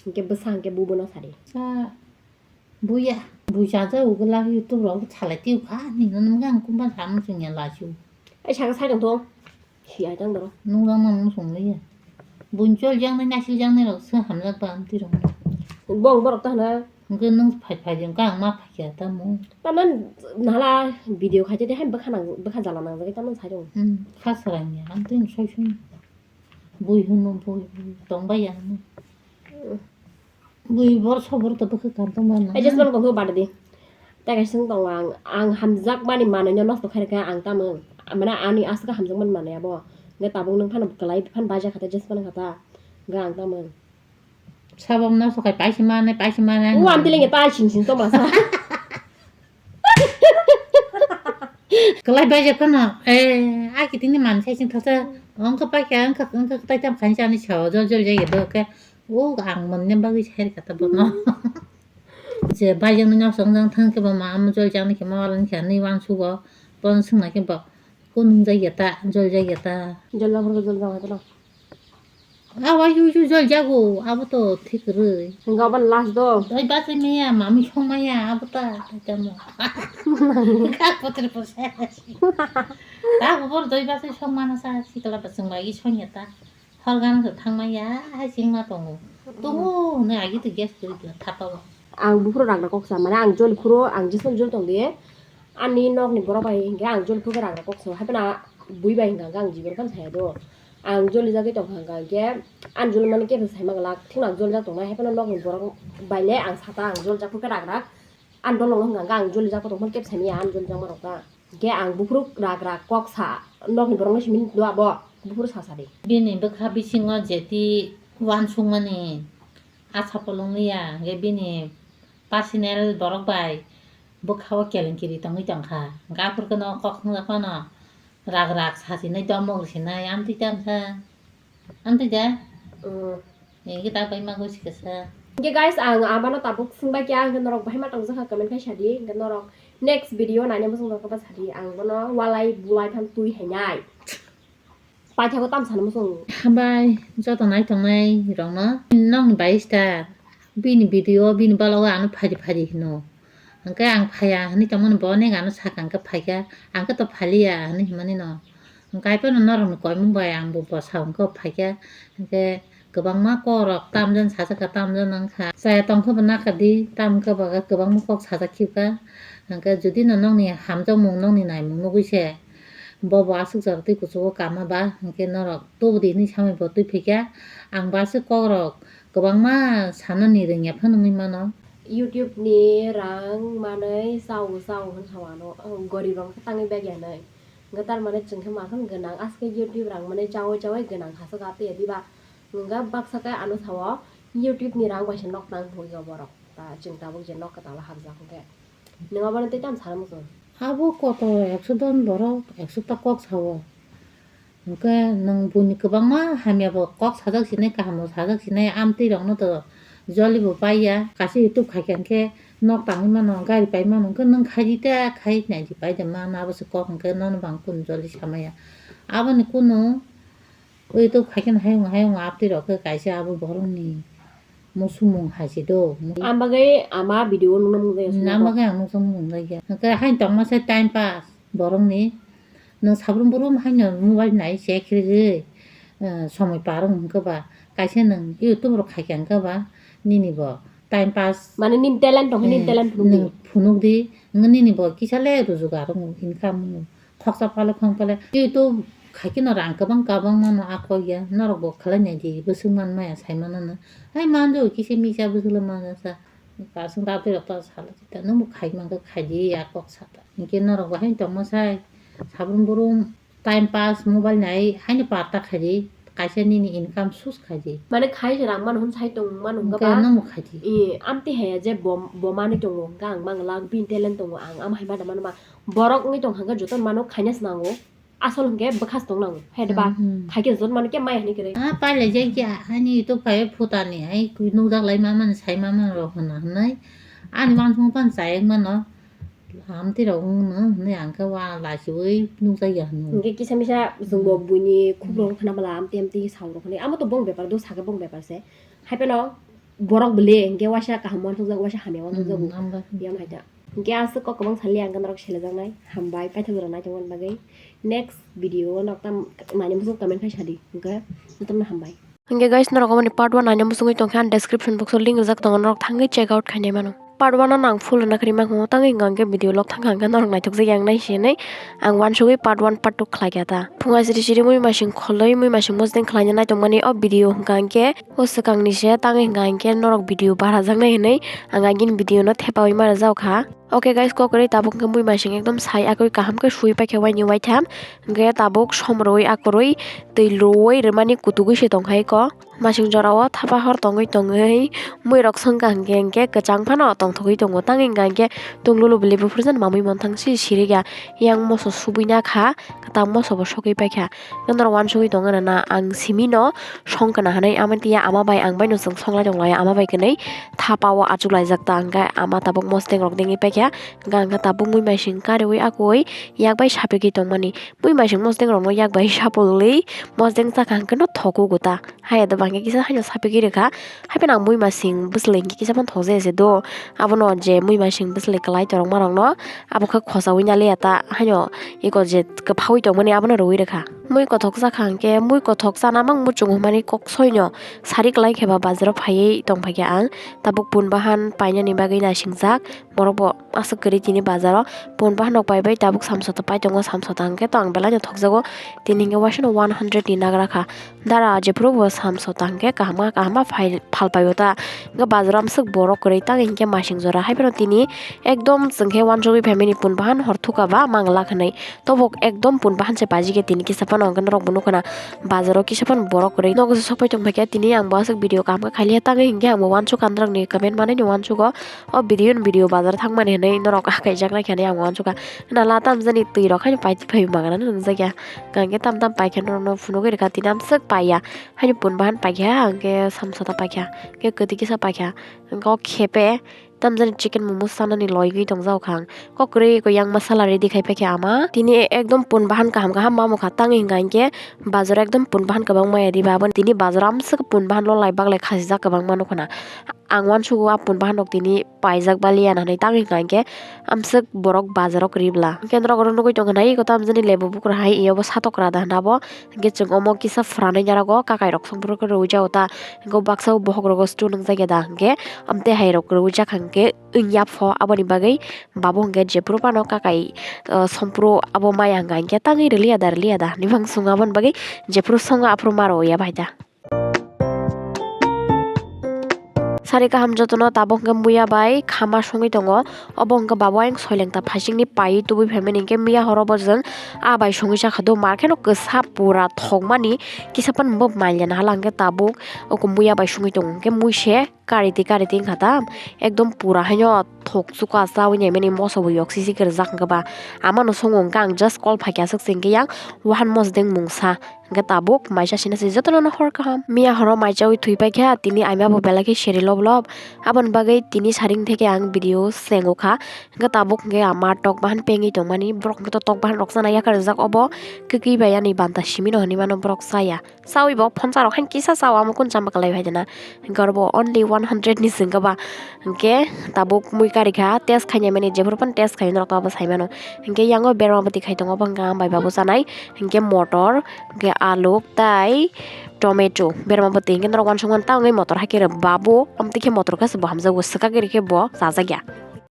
이게 무상 게 무분어 살이. 자, 뭐야? 뭐자자 오글라 유튜브로 잘라 띄우 가. 니는 그냥 꿈만 잠을 중이야 라시오. ai sang sai đồng thôn thì ai chẳng được 농장 넘는 송리야. 문절 장는 나실 장는 서 함락 반 뒤로. bông bắt đầu ta là 그는 파이파이정 깡마 파기다 뭐. tamen nala video khai chứ hay bức khăn giả là nàng cái tamen sai rồi 파스라냐. 아무튼 쇼쇼. 뭐이는 뭐 동바야. 뭐이 벌 서버도 그 감동만. ai just bắt đầu bạn đi ta cái xưng tòng là ang ham giác ban đi mà nó nó phải cái ang ta mừng mà na ani as cái ham giác mình mà này bo người ta bông nâng phan cái lấy phan ba ra khata just phan khata cái ang ta mừng 사범 나서 가 80만 원. uam ti lên ta xin xin tông mà sao 그라이 바제 거나 에 아기 딩니 만 세신 터서 엉커밖에 엉커 따점 간시하는 저절절 얘기도 오 악문년 바기 잘 갖다 보노 이제 바정는 성장 탕게 뭐 마음 절장는 게 말은 견이 왕수고 번 승나게 뭐 꾸능자겠다 절자겠다 절라 그러 절라 하더라 아와 유유 절자고 아부터 티그르 nga ban last do 너희 바스미야 마음이 형마야 아부터 따점 갖고 보세 나 그거 너희 바스 형만 사 시끌라 바스 마이 형이었다 헐가는 탕마야 하징마 또 내 아기도 게스트 다 봐봐 ang bu pro rang ra kok sa mana ang jol pro ang jisol jol tong de ani nok ni bora bai ga ang jol pro rang ra kok so ha bana bui bai ga ang jibor kan sa do ang jol ja ge tong ga ge an jol man ke sa ma ga thing na jol ja tong ha bana nok ni bora bai le ang sa ta ang jol ja pro rang ra an do long ga ang jol ja ko tong man ke sa mi an jol ja ma ro ga ge ang bu pro ra kok sa nok ni bora ngi min do bo bu pro sa de 비니 뭐 비싱어 제티 완충만이 아차폴롱리야 비니 파시넬 버럭바이 뭐 카와 켈링키리 덩이 덩카 가프르 너 꺽흥라파나 락락 사진에 덤먹으시나 암티담사 암티자 얘기 다 바이마고 시켰어 Okay guys, ang abano tabuk sungba kya ang norok bahay matang sa comment kay shadi ang norok next video na niya musung ka shadi ang bono walay bulay phan tui hanyai pa cha ko tam san musung 하바이 저도 나이 동나이 이러나 넌 바이스타 비니 비디오 비니 발로가 안 파지 노 그러니까 안 파야 아니 정말 번에 가는 사간 그 파야 안 것도 팔리야 아니 힘만이 너 그러니까 이번은 너는 거문 봐야 안 보고 사온 거 파야 그러니까 그방마 꼬럭 땀전 사자가 땀전은 가 사야 똥커 나가디 땀커 바가 그방마 꼭 사자 키우가 그러니까 주디 너는 함정 먹는 나이 먹는 곳에 뭐 와서 저렇게 고소 까마봐 이게 너로 또 어디니 참에 버도 피게 안 봐서 꼬럭 그방마 사는 일이냐 파는 이만어 YouTube ni rang manai sau han hawano gori rong tang be ya nai ngatar mane chung khama kham ganang aske YouTube rang mane chaw ganang khasa ga te di ba nga bak sa ka anu thawa YouTube ni rang ba shen nok tang phoi ga borok ta chung ta bok je nok ka ta la har ja ke ninga ban te tam saram so 아무것도 액수돈 벌어 액수도 꼭 사와 그러니까 능 보니 그방마 하며 꼭 사적시네까 하면 사적시네 암띠랑 너도 졸리고 빠이야 가시 유튜브 가게 너 방이만 가리 빠이만 그는 가지다 가이 내지 빠이데만 아버지 꼭 그 너는 방꾼 졸리 참아야 아버니 꾸노 왜또 가긴 하용 앞뒤로 그 가시 아버 버릇니 무수몽 하시도 ambagai ama video nunam ge 나마가 안 무슨 거야 그러니까 한 동마세 타임 파스 버럭니 너 사부름 하냐 모바일 나이 제키르 소모이 빠른 거봐 가시는 유튜브로 가게 안 가봐 니니 뭐 타임 파스 mane nim talent dong nim talent 능 분옥디 니니 뭐 기살래도 주가로 인감 턱사 팔로 콩팔레 유튜브 가기 너를 안 가방만 아코야 너로 뭐 갈라내지 무슨 만마야 살만은 아이 만도 기시미샤 무슨 만서 가슴 다 들었다 살았다 너무 가기만 그 가지 약국 사다 이게 너로 한 정말 사 사분부름 타임 파스 모바일 나이 하니 빠딱 하지 가시니니 인감 수스 가지 mane khai rang man hun sai tong man hun ga 그 ba 너무 가지 i amti he je bom mani tong gang mang lang bin talent tong ang am hai ba da man ma borok ngi tong hanga joton mano khanyas nango asol nge bakhas tong nang he da ba khai ke zon man ke mai ni kre 아 빨리 제기야 아니 또 가요 보다니 아이 그 노작 라이마만 사이마만으로 하나 아니 완성반 사역만 너 암티라고는 내 안가 와 라시의 누사야 너 nge ki samisa zungbo buni khubro khana bala am tem ti sauro khane am to bong bepar do saga bong bepar se hai pe no borok bele hingke wasa kahamwan thukjak wasa hamyawan thukjago amba yam haida hingke asuk kok kabang sali ang ganarok selejaknai hambai paithakjak naitongmani bagui next video nok tam nani musuk comment khaisadi hingke natamna hambai hingke guys norok amoni part 1 nani musungoi tongkha description box o link rijak tongo norok thangai check out khainai mano part 1 nang full na khari mangmo tangai hingke video log thangka hingke norok naithokjak yang nai sinai ang wansugoi part 1 part 2 khlaikata phunga siri siri mui masing kholoi mui masing mosdeng khlaina naitongmani o video hingke o swkangni se tangai hingke norok video barajaknai hinai ang agin video no thepawi mara jaukha okay guys kokori tabuk hingke mui masing ekdom sai akoi kaham ke sui paikhe waini waitham hingke tabuk somroi akoroi tui loi rwmani kutugui se tongkhai ko masing jorao thapa hor tongoi mui rok songkha hingke kwchang phano tongthogoi tongo tangai hingke tunglulu bele bufurjan mamui montang si siriga yang moso subuina kha ta moso bo sogoi paikha nonor wansugoi tongana na ang simino songkana hanai amatia ama bai ang bai no song songlai tonglai ama bai kenai thapao achulai jakta angka ama tabuk mosteng rok dengi paikha gangka tabuk mui masing karoi akoi yakbai sapegi tongmani mui masing mosteng rok no yakbai sapolei mosteng chakha hangke no thoku gota hayado bangke kisa haino sapegi rekha haipena mui masing busleng kisa pon thoje ase do abono je mui masing buslei klai torok marok no abo kha khosawi na leata haino iko je kphawi tongmani abono roi rekha mui kothok chakha hangke mui kothok chana mang muchung humani kok soino sari klai kheba bazaro phaiye tongphaikha ang tabuk punbahan painani bagui nasingjak morokbo asuk kari tini bazaro punbahan rok paibai tabuk samsota pai tongo samsota hangke to ang belai no thokjago tini hingke wasano 100 ni nagraka dara jephru bo samsota hangke kahama phalpaio ta hingke bazaro amsuk borok koroi tang hingke masing jora haibero tini ekdom jengke wansugoi family punbahan hor thukaba mangla khanai tobok ekdom punbahan se bajike tini kisapano hingke norok bo nukana bazaro kisapon borok koroi nogo sopai tongphaikha tini ang bo asuk video kam khaili tangai hingke ang bo wansuk andrak ni comment manai ni wansugo o video bazar thangmani hinai norok kaijak naikha ang wansuka nala tamjani tui rok haino paiti phai magana nungjakya gangke tam paikha no phunugoi rekha tini amsuk paiya haino punbahan paikha hangke samsota paikha ke kati kisa paikha hingke khepe tamjani chicken momo sanani loigoi tongjak khang kokri ko yang masala ready khai paikha ama tini ekdom punbahan kaham mamukha tangai hingke bazar ekdom punbahan kabang maya di babon tini bazar amsuk punbahan lo lai baglai khasijak kabang manukhana ang wansugo a punbahan rok tini paijak balia nanai tangai hingke amsuk borok bazarok ribla kendro goro nugoi tongo nai ko tamjani lebu bukra hai iyobo satokra da nabo hingke chung omo kisa franai jarago kakai rok songpro ko roijao ta hingke baksa bohok rogo stu nungjak da hingke amte hai rok roijak hangke ungyap pho aboni bagai babo hingke jephru pano kakai sompro abo maya hingke tangai relia da nibang sungabon bagai jephru songa apro maro ya baida sari kaham jotono tabok hingke muya bai khama songoi tongo obo hingke babo ayang soilengta phasingni pai tubui family hingke miya horobo jeng abai songoi jakha do markheno kwsa pura thokmani kisapon bo mailena hala hingke tabuk oko muya bai songoi tongo hingke muise kariti wngkha tam ekdom pura haino thok chuka chawi naimani moso bo yok sisi kerjak hingke ba amano songo hingke ang just call phaikha asuk singke yang wahan mosdeng mungsa hingke tabuk maisa sinasi jotono no hor kaham miya horo maichawi thui paikha tini aima bo belaki seri lob abon bagai tini saring theke ang video sengokha hingke tabuk hingke ama tok bahan pengi tongmani borok hingke to tok bahan rok sana yakar jak obo kiki bayani banta simino hani mano borok saya sawi bo phonsa rok hain kisa sawa mo kun chamba kalai bhaidena hingke bo only 100 ni singka ba hingke tabuk mui karikha test khainai mani jephrupan test khaina rok abo saimano hingke yango bermabati khaitongo bangka bai babu sanai hingke motor hingke alu tai tomato bermabati hingke norok wansungman tangai motor hakere babu amtike motor kase bo hamjago sakagiri ke bo sajagya।